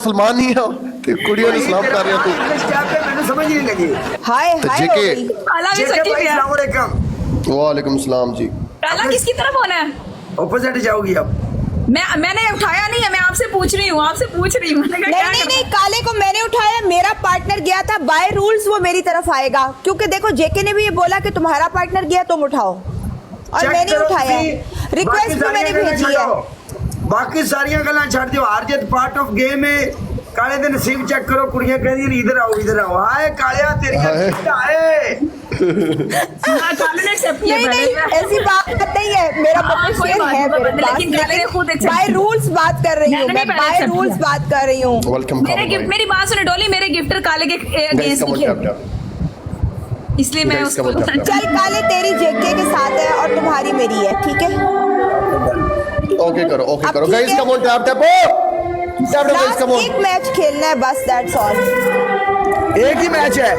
मुसलमान नहीं हो कि कुड़ियों ने सलाम कर रहे हो तू मैंने समझ नहीं लगी। हाय तो हाय जेके वालेकुम वालेकुम सलाम जी। पहला किसकी तरफ होना है? ऑपोजिट जाओगी अब। मैंने उठाया नहीं है, मैं आपसे पूछ रही हूँ, आपसे पूछ रही हूँ। नहीं काले को मैंने उठाया, मेरा पार्टनर गया था, बाय रूल्स वो मेरी तरफ आएगा, क्योंकि देखो जेके ने भी ये बोला कि तुम्हारा पार्टनर गया तुम उठाओ, और मैंने उठाया, रिक्वेस्ट भी मैंने भेजी है। बाकी सारियां गल्लां छड़ दियो, हार जीत पार्ट ऑफ गेम है। काले दे नसीब चेक करो, कुड़ियां कहदी इधर आओ। हाय कालिया तेरियां हाय नहीं ऐसी बात नहीं है, मेरा बच्चा शेर है मेरे पास, लेकिन बाय रूल्स बात कर रही हूँ मैं, बाय रूल्स बात कर रही हूँ। वेलकम मेरी बात सुनो डोली, मेरे गिफ्टर काले के अगेंस्ट इसलिए मैं उसको चल काले तेरी जेके के साथ है और तुम्हारी मेरी है, ठीक है? ओके करो guys, come on tap guys, come on. एक मैच खेलना है बस, दैट्स ऑल। एक ही मैच है।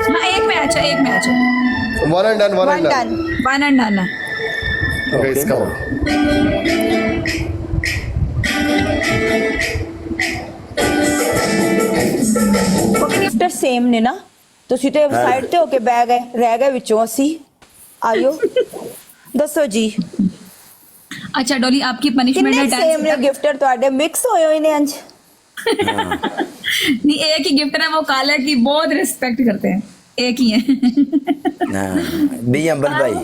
हाँ एक मैच है। One and done one and done है। Guys come on. Gifter Sam ने ना, ਤੁਸੀਂ ਤੇ ਸਾਈਡ ਤੇ ਹੋ ਕੇ ਬਹਿ ਗਏ, ਰਹਿ ਗਏ ਵਿੱਚੋਂ ਅਸੀਂ। ਆਇਓ ਦੱਸੋ ਜੀ। अच्छा डोली आपकी पनिशमेंट है सेम ने गिफ्टर ਤੁਹਾਡੇ ਮਿਕਸ ਹੋਏ ਹੋਏ ਨੇ ਅੱਜ। नहीं एक ही गिफ्टर है, वो काले की बहुत रिस्पेक्ट करते हैं, एक ही है। बी अंबल भाई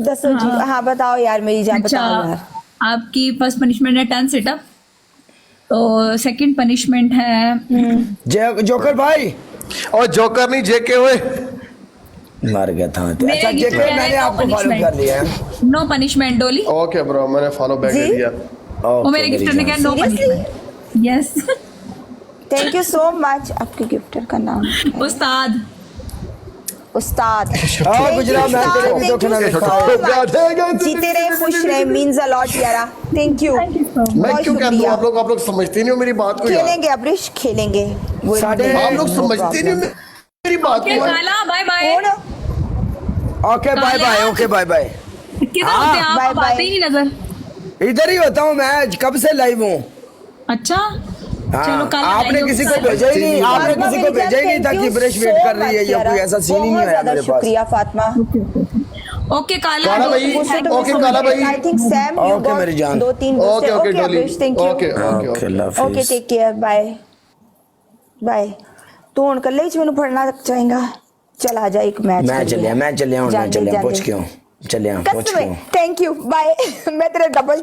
दसो जी। हाँ बताओ यार मेरी जान, बताओ यार। आपकी फर्स्ट पनिशमेंट है 10 सिटअप, तो सेकंड पनिशमेंट है जोकर भाई, और जोकर नहीं जेके हुए मर गया था। अच्छा जेके मैंने आपको फॉलो कर लिया है। No punishment Doli. Okay bro, मैंने फॉलो बैक कर दिया। वो मेरे गिफ्टर ने कहा no punishment. Yes thank you so much. आपके गिफ्टर का नाम उस्ताद। उस्ताद गुजरात में तेरे भी दुख ना दिखाओ। जीते रहे, खुश रहे, मीन्स अ लॉट यारा। Thank you. मैं क्यों कहता हूँ, आप लोग समझते नहीं हो मेरी बात को यार। खेलेंगे अब्रिश, खेलेंगे। आप लोग समझते नहीं हो मेरी बात को। काला bye bye. Okay bye bye. Okay bye bye. किधर होते हैं आप? आते ही नहीं नजर। इधर ही होता हूँ मैं, कब से लाइव हूँ। अच्छा हाँ, आपने किसी को भेजा ही नहीं, आपने किसी को भेजा ही नहीं था कि ब्रश वेट कर रही है, या कोई ऐसा सीन ही नहीं आया मेरे पास। शुक्रिया फातिमा। ओके काला भाई, ओके काला भाई। I think Sam you okay मेरी जान। 2-3 okay Doli, thank you. Okay take care, bye bye. तू हुन कल्ले ही मैनू फड़ना चाहेगा? चल आ जा, एक मैच मैं चलिया पहुंच के हूं, चलिया पहुंच के हूं। Thank you, bye. मैं तेरे डबल